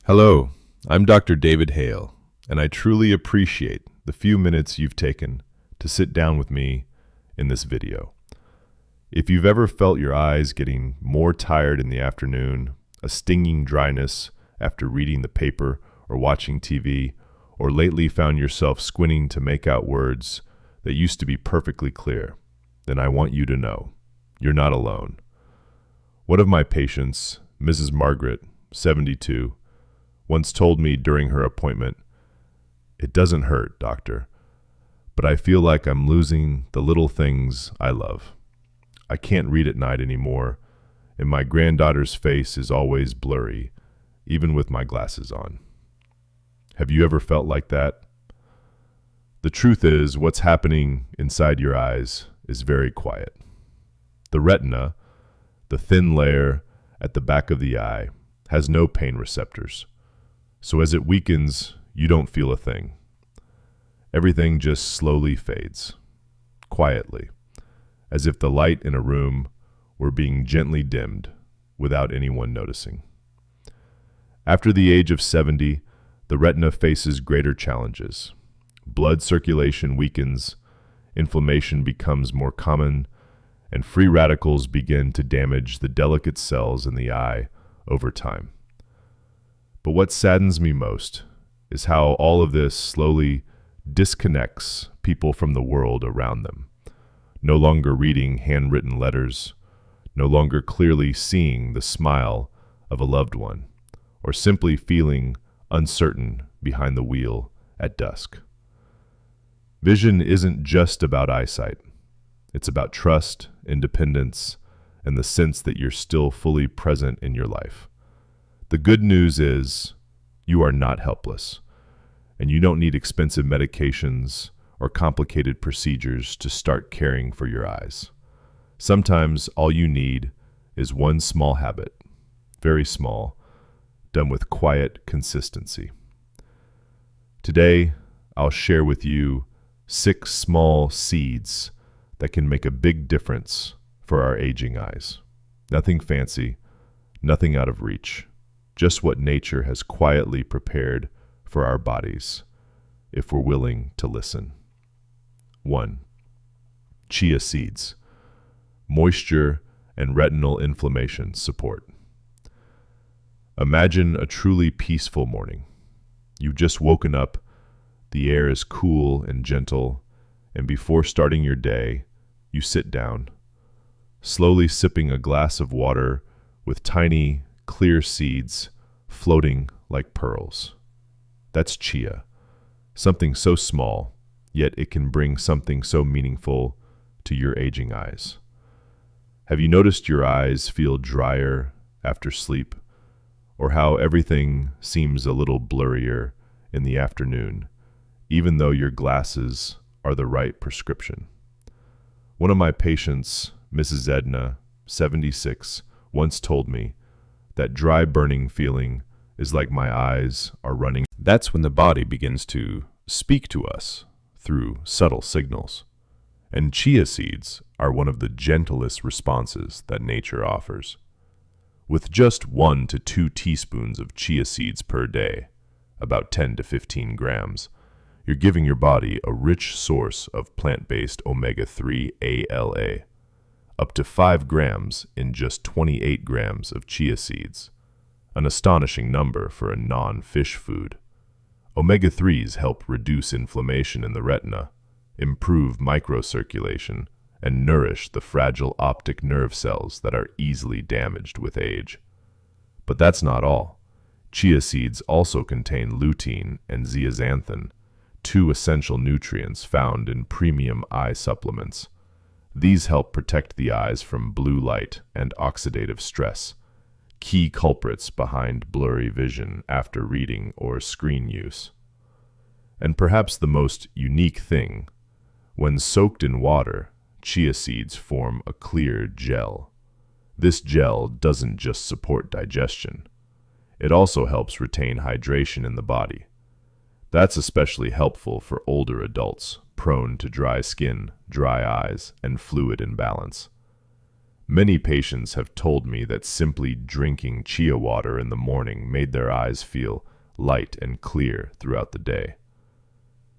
Hello, I'm Dr. David Hale, and I truly appreciate the few minutes you've taken to sit down with me in this video. If you've ever felt your eyes getting more tired in the afternoon, a stinging dryness after reading the paper or watching TV, or lately found yourself squinting to make out words that used to be perfectly clear, then I want you to know you're not alone. One of my patients, Mrs. Margaret, 72, once told me during her appointment, "It doesn't hurt, doctor, but I feel like I'm losing the little things I love. I can't read at night anymore, and my granddaughter's face is always blurry, even with my glasses on." Have you ever felt like that? The truth is, what's happening inside your eyes is very quiet. The retina, the thin layer at the back of the eye, has no pain receptors. So as it weakens, you don't feel a thing. Everything just slowly fades, quietly, as if the light in a room were being gently dimmed without anyone noticing. After the age of 70, the retina faces greater challenges. Blood circulation weakens, inflammation becomes more common, and free radicals begin to damage the delicate cells in the eye over time. But what saddens me most is how all of this slowly disconnects people from the world around them, no longer reading handwritten letters, no longer clearly seeing the smile of a loved one, or simply feeling uncertain behind the wheel at dusk. Vision isn't just about eyesight. It's about trust, independence, and the sense that you're still fully present in your life. The good news is you are not helpless, and you don't need expensive medications or complicated procedures to start caring for your eyes. Sometimes all you need is one small habit, very small, done with quiet consistency. Today, I'll share with you 6 small seeds that can make a big difference for our aging eyes. Nothing fancy, nothing out of reach. Just what nature has quietly prepared for our bodies, if we're willing to listen. 1. Chia seeds. Moisture and retinal inflammation support. Imagine a truly peaceful morning. You've just woken up, the air is cool and gentle, and before starting your day, you sit down, slowly sipping a glass of water with tiny, clear seeds floating like pearls. That's chia, something so small, yet it can bring something so meaningful to your aging eyes. Have you noticed your eyes feel drier after sleep, or how everything seems a little blurrier in the afternoon, even though your glasses are the right prescription? One of my patients, Mrs. Edna, 76, once told me, that dry burning feeling is like my eyes are running. That's when the body begins to speak to us through subtle signals. And chia seeds are one of the gentlest responses that nature offers. With just 1 to 2 teaspoons of chia seeds per day, about 10 to 15 grams, you're giving your body a rich source of plant-based omega-3 ALA. Up to 5 grams in just 28 grams of chia seeds, an astonishing number for a non-fish food. Omega-3s help reduce inflammation in the retina, improve microcirculation, and nourish the fragile optic nerve cells that are easily damaged with age. But that's not all. Chia seeds also contain lutein and zeaxanthin, 2 essential nutrients found in premium eye supplements. These help protect the eyes from blue light and oxidative stress, key culprits behind blurry vision after reading or screen use. And perhaps the most unique thing, when soaked in water, chia seeds form a clear gel. This gel doesn't just support digestion. It also helps retain hydration in the body. That's especially helpful for older adults prone to dry skin, dry eyes, and fluid imbalance. Many patients have told me that simply drinking chia water in the morning made their eyes feel light and clear throughout the day.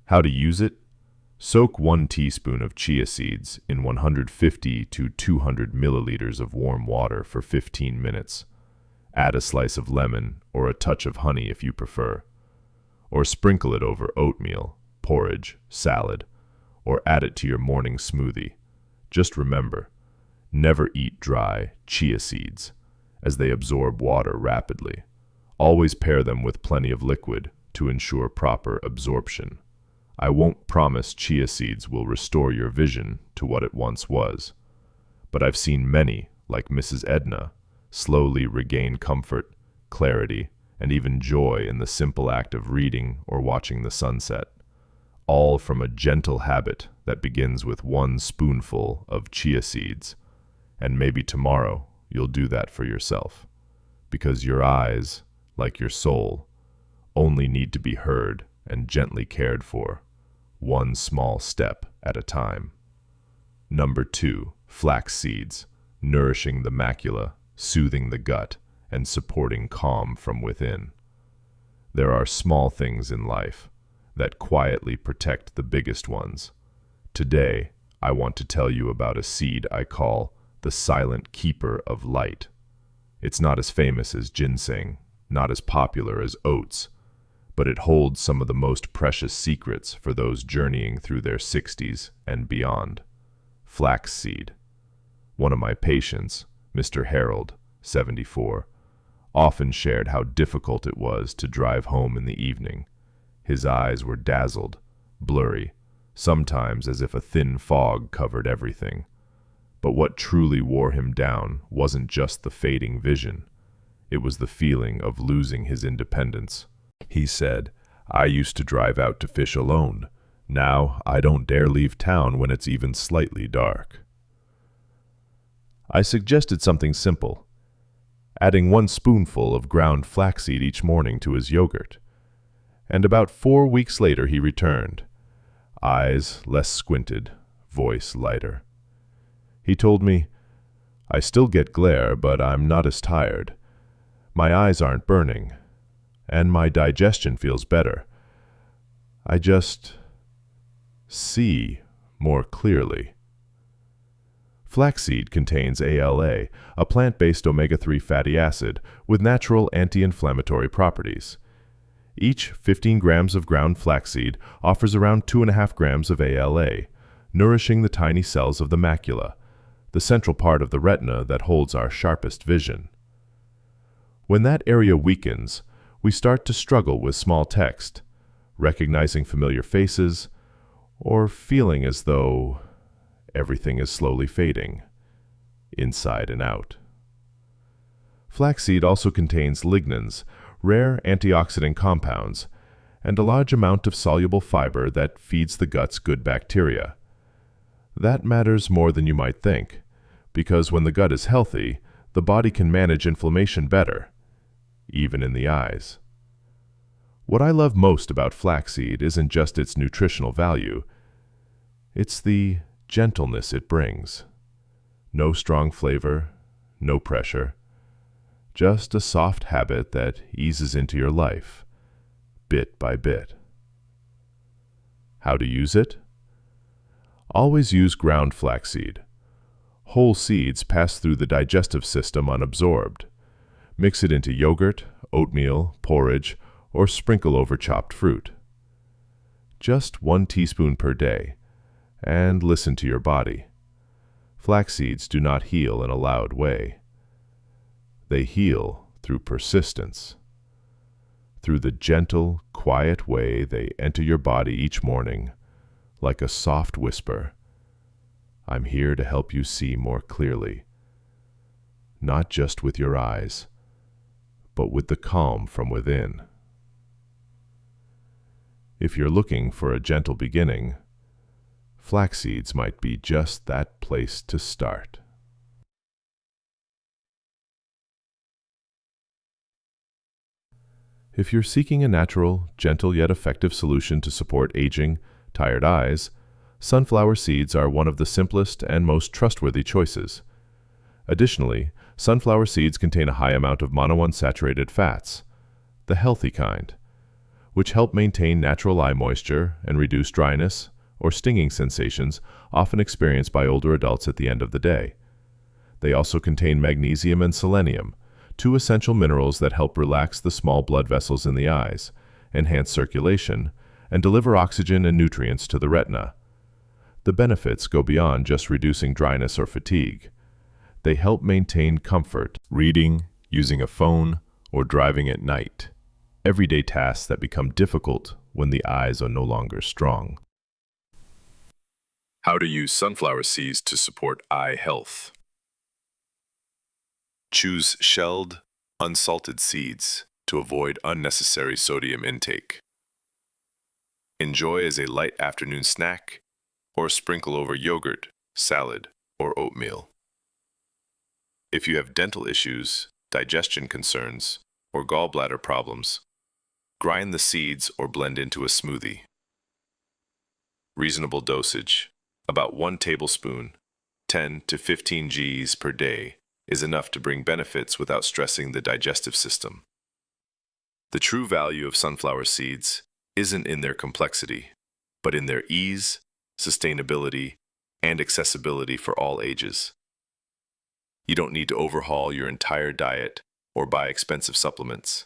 How to use it? Soak 1 teaspoon of chia seeds in 150 to 200 milliliters of warm water for 15 minutes. Add a slice of lemon or a touch of honey if you prefer. Or sprinkle it over oatmeal, porridge, salad, or add it to your morning smoothie. Just remember, never eat dry chia seeds, as they absorb water rapidly. Always pair them with plenty of liquid to ensure proper absorption. I won't promise chia seeds will restore your vision to what it once was, but I've seen many, like Mrs. Edna, slowly regain comfort, clarity, and even joy in the simple act of reading or watching the sunset, all from a gentle habit that begins with 1 spoonful of chia seeds. And maybe tomorrow you'll do that for yourself, because your eyes, like your soul, only need to be heard and gently cared for, 1 small step at a time. Number 2, flax seeds, nourishing the macula, soothing the gut, and supporting calm from within. There are small things in life that quietly protect the biggest ones. Today, I want to tell you about a seed I call the silent keeper of light. It's not as famous as ginseng, not as popular as oats, but it holds some of the most precious secrets for those journeying through their 60s and beyond. Flaxseed. One of my patients, Mr. Harold, 74, often shared how difficult it was to drive home in the evening. His eyes were dazzled, blurry, sometimes as if a thin fog covered everything. But what truly wore him down wasn't just the fading vision. It was the feeling of losing his independence. He said, "I used to drive out to fish alone. Now I don't dare leave town when it's even slightly dark." I suggested something simple, adding 1 spoonful of ground flaxseed each morning to his yogurt. And about 4 weeks later he returned, eyes less squinted, voice lighter. He told me, "I still get glare, but I'm not as tired. My eyes aren't burning, and my digestion feels better. I just see more clearly." Flaxseed contains ALA, a plant-based omega-3 fatty acid with natural anti-inflammatory properties. Each 15 grams of ground flaxseed offers around 2.5 grams of ALA, nourishing the tiny cells of the macula, the central part of the retina that holds our sharpest vision. When that area weakens, we start to struggle with small text, recognizing familiar faces, or feeling as though everything is slowly fading, inside and out. Flaxseed also contains lignans, rare antioxidant compounds, and a large amount of soluble fiber that feeds the gut's good bacteria. That matters more than you might think, because when the gut is healthy, the body can manage inflammation better, even in the eyes. What I love most about flaxseed isn't just its nutritional value, it's the gentleness it brings. No strong flavor, no pressure, just a soft habit that eases into your life, bit by bit. How to use it? Always use ground flaxseed. Whole seeds pass through the digestive system unabsorbed. Mix it into yogurt, oatmeal, porridge, or sprinkle over chopped fruit. Just 1 teaspoon per day, and listen to your body. Flax seeds do not heal in a loud way. They heal through persistence, through the gentle, quiet way they enter your body each morning, like a soft whisper. I'm here to help you see more clearly, not just with your eyes, but with the calm from within. If you're looking for a gentle beginning, flax seeds might be just that place to start. If you're seeking a natural, gentle yet effective solution to support aging, tired eyes, sunflower seeds are one of the simplest and most trustworthy choices. Additionally, sunflower seeds contain a high amount of monounsaturated fats, the healthy kind, which help maintain natural eye moisture and reduce dryness or stinging sensations often experienced by older adults at the end of the day. They also contain magnesium and selenium, two essential minerals that help relax the small blood vessels in the eyes, enhance circulation, and deliver oxygen and nutrients to the retina. The benefits go beyond just reducing dryness or fatigue. They help maintain comfort, reading, using a phone, or driving at night. Everyday tasks that become difficult when the eyes are no longer strong. How to use sunflower seeds to support eye health. Choose shelled, unsalted seeds to avoid unnecessary sodium intake. Enjoy as a light afternoon snack or sprinkle over yogurt, salad, or oatmeal. If you have dental issues, digestion concerns, or gallbladder problems, grind the seeds or blend into a smoothie. Reasonable dosage, about 1 tablespoon, 10 to 15 Gs per day, is enough to bring benefits without stressing the digestive system. The true value of sunflower seeds isn't in their complexity, but in their ease, sustainability, and accessibility for all ages. You don't need to overhaul your entire diet or buy expensive supplements.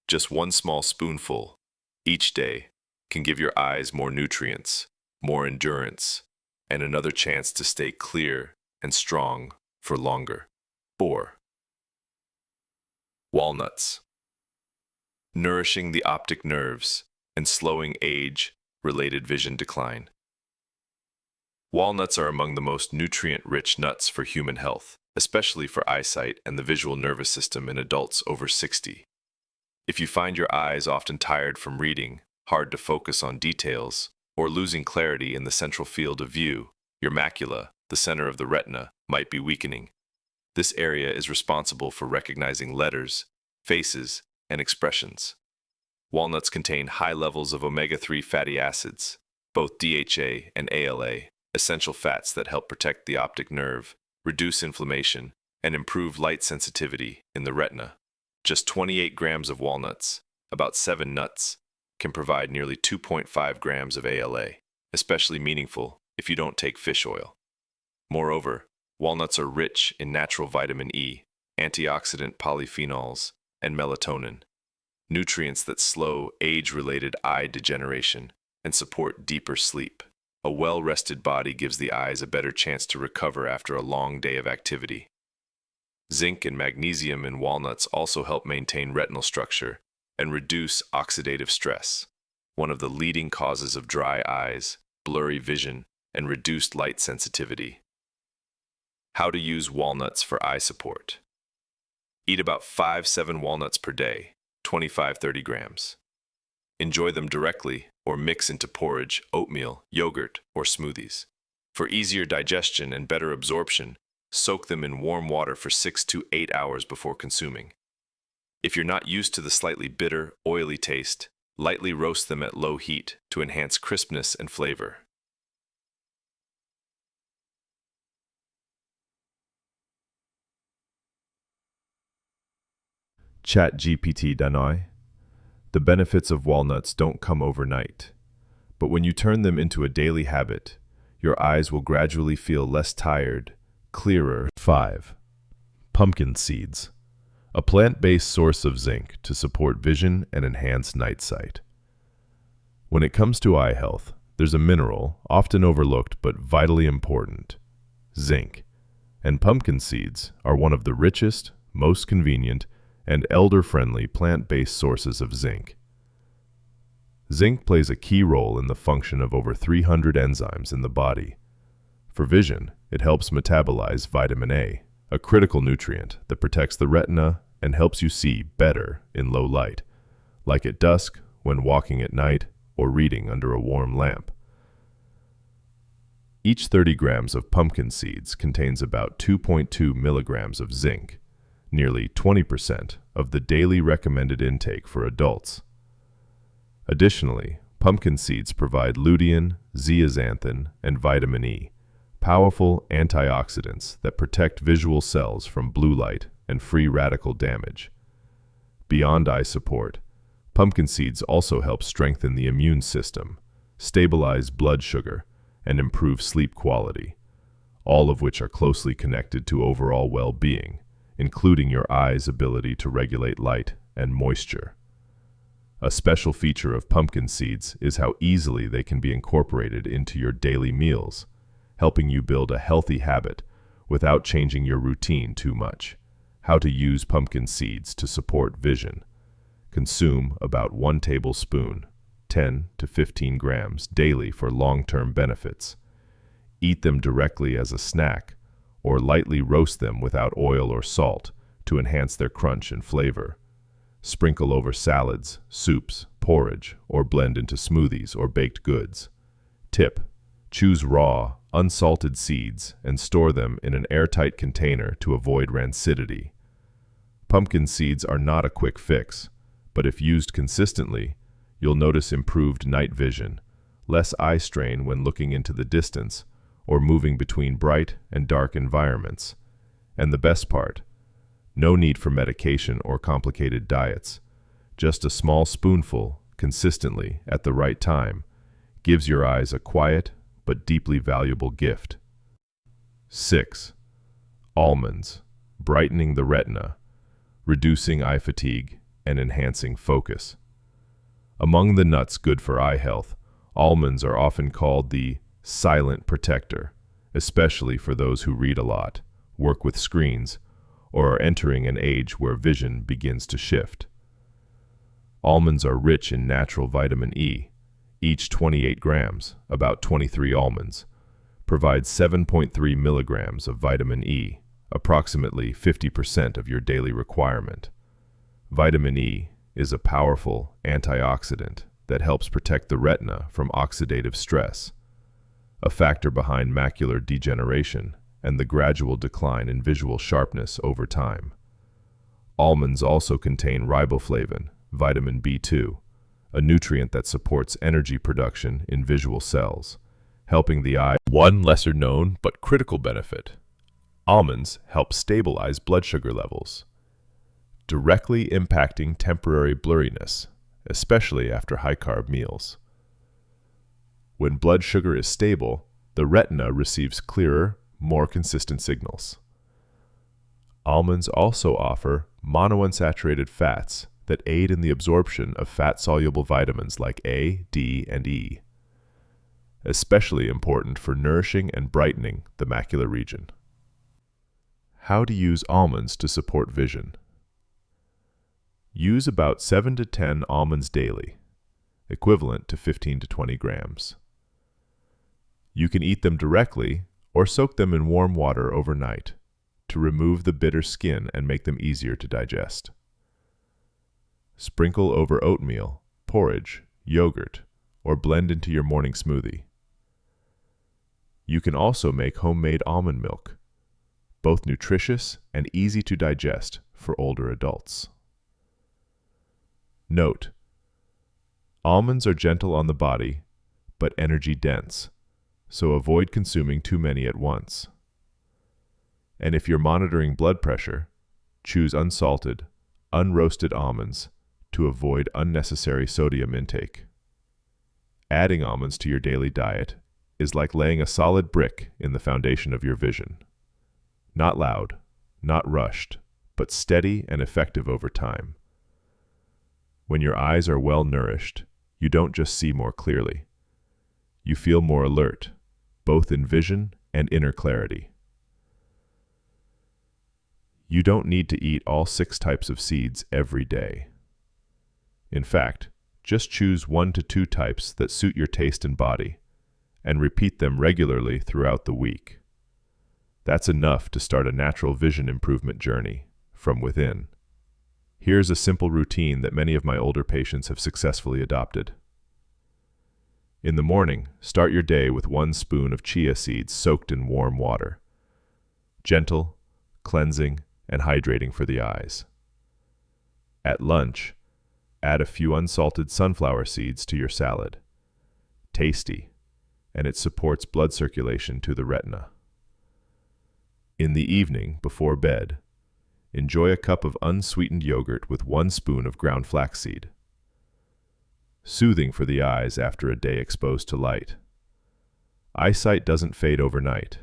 Just one small spoonful each day can give your eyes more nutrients, more endurance, and another chance to stay clear and strong for longer. 4. Walnuts. Nourishing the optic nerves and slowing age-related vision decline. Walnuts are among the most nutrient-rich nuts for human health, especially for eyesight and the visual nervous system in adults over 60. If you find your eyes often tired from reading, hard to focus on details, or losing clarity in the central field of view, your macula, the center of the retina, might be weakening. This area is responsible for recognizing letters, faces, and expressions. Walnuts contain high levels of omega-3 fatty acids, both DHA and ALA, essential fats that help protect the optic nerve, reduce inflammation, and improve light sensitivity in the retina. Just 28 grams of walnuts, about 7 nuts, can provide nearly 2.5 grams of ALA, especially meaningful if you don't take fish oil. Moreover, walnuts are rich in natural vitamin E, antioxidant polyphenols, and melatonin, nutrients that slow age-related eye degeneration and support deeper sleep. A well-rested body gives the eyes a better chance to recover after a long day of activity. Zinc and magnesium in walnuts also help maintain retinal structure and reduce oxidative stress, one of the leading causes of dry eyes, blurry vision, and reduced light sensitivity. How to use walnuts for eye support. Eat about 5-7 walnuts per day, 25-30 grams. Enjoy them directly or mix into porridge, oatmeal, yogurt, or smoothies. For easier digestion and better absorption, soak them in warm water for 6 to 8 hours before consuming. If you're not used to the slightly bitter, oily taste, lightly roast them at low heat to enhance crispness and flavor. ChatGPT Danoi. The benefits of walnuts don't come overnight, but when you turn them into a daily habit, your eyes will gradually feel less tired, clearer. 5. Pumpkin seeds. A plant-based source of zinc to support vision and enhance night sight. When it comes to eye health, there's a mineral, often overlooked but vitally important, zinc, and pumpkin seeds are one of the richest, most convenient, and elder-friendly plant-based sources of zinc. Zinc plays a key role in the function of over 300 enzymes in the body. For vision, it helps metabolize vitamin A, a critical nutrient that protects the retina and helps you see better in low light, like at dusk, when walking at night, or reading under a warm lamp. Each 30 grams of pumpkin seeds contains about 2.2 milligrams of zinc, nearly 20% of the daily recommended intake for adults. Additionally, pumpkin seeds provide lutein, zeaxanthin, and vitamin E, powerful antioxidants that protect visual cells from blue light and free radical damage. Beyond eye support, pumpkin seeds also help strengthen the immune system, stabilize blood sugar, and improve sleep quality, all of which are closely connected to overall well-being, including your eye's ability to regulate light and moisture. A special feature of pumpkin seeds is how easily they can be incorporated into your daily meals, helping you build a healthy habit without changing your routine too much. How to use pumpkin seeds to support vision. Consume about 1 tablespoon, 10 to 15 grams daily for long-term benefits. Eat them directly as a snack, or lightly roast them without oil or salt to enhance their crunch and flavor. Sprinkle over salads, soups, porridge, or blend into smoothies or baked goods. Tip: choose raw, unsalted seeds and store them in an airtight container to avoid rancidity. Pumpkin seeds are not a quick fix, but if used consistently, you'll notice improved night vision, less eye strain when looking into the distance or moving between bright and dark environments. And the best part, no need for medication or complicated diets. Just a small spoonful, consistently, at the right time, gives your eyes a quiet but deeply valuable gift. 6. Almonds, brightening the retina, reducing eye fatigue, and enhancing focus. Among the nuts good for eye health, almonds are often called the silent protector, especially for those who read a lot, work with screens, or are entering an age where vision begins to shift. Almonds are rich in natural vitamin E. Each 28 grams, about 23 almonds, provides 7.3 milligrams of vitamin E, approximately 50% of your daily requirement. Vitamin E is a powerful antioxidant that helps protect the retina from oxidative stress, a factor behind macular degeneration and the gradual decline in visual sharpness over time. Almonds also contain riboflavin, vitamin B2, a nutrient that supports energy production in visual cells, helping the eye. One lesser known but critical benefit: almonds help stabilize blood sugar levels, directly impacting temporary blurriness, especially after high-carb meals. When blood sugar is stable, the retina receives clearer, more consistent signals. Almonds also offer monounsaturated fats that aid in the absorption of fat-soluble vitamins like A, D, and E, especially important for nourishing and brightening the macular region. How to use almonds to support vision. Use about 7 to 10 almonds daily, equivalent to 15 to 20 grams. You can eat them directly or soak them in warm water overnight to remove the bitter skin and make them easier to digest. Sprinkle over oatmeal, porridge, yogurt, or blend into your morning smoothie. You can also make homemade almond milk, both nutritious and easy to digest for older adults. Note: almonds are gentle on the body, but energy-dense, so avoid consuming too many at once. And if you're monitoring blood pressure, choose unsalted, unroasted almonds to avoid unnecessary sodium intake. Adding almonds to your daily diet is like laying a solid brick in the foundation of your vision. Not loud, not rushed, but steady and effective over time. When your eyes are well nourished, you don't just see more clearly. You feel more alert, both in vision and inner clarity. You don't need to eat all 6 types of seeds every day. In fact, just choose 1 to 2 types that suit your taste and body, and repeat them regularly throughout the week. That's enough to start a natural vision improvement journey from within. Here's a simple routine that many of my older patients have successfully adopted. In the morning, start your day with 1 spoon of chia seeds soaked in warm water. Gentle, cleansing, and hydrating for the eyes. At lunch, add a few unsalted sunflower seeds to your salad. Tasty, and it supports blood circulation to the retina. In the evening, before bed, enjoy a cup of unsweetened yogurt with 1 spoon of ground flaxseed. Soothing for the eyes after a day exposed to light. Eyesight doesn't fade overnight.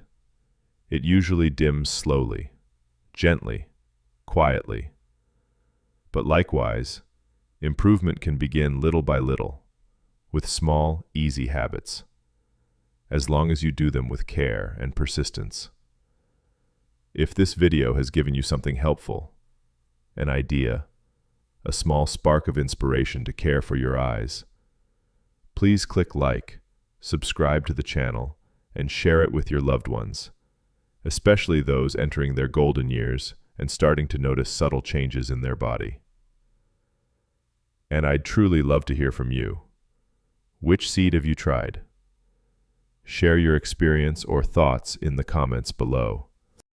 It usually dims slowly, gently, quietly. But likewise, improvement can begin little by little, with small, easy habits, as long as you do them with care and persistence. If this video has given you something helpful, an idea, a small spark of inspiration to care for your eyes, please click like, subscribe to the channel, and share it with your loved ones, especially those entering their golden years and starting to notice subtle changes in their body. And I'd truly love to hear from you. Which seed have you tried? Share your experience or thoughts in the comments below.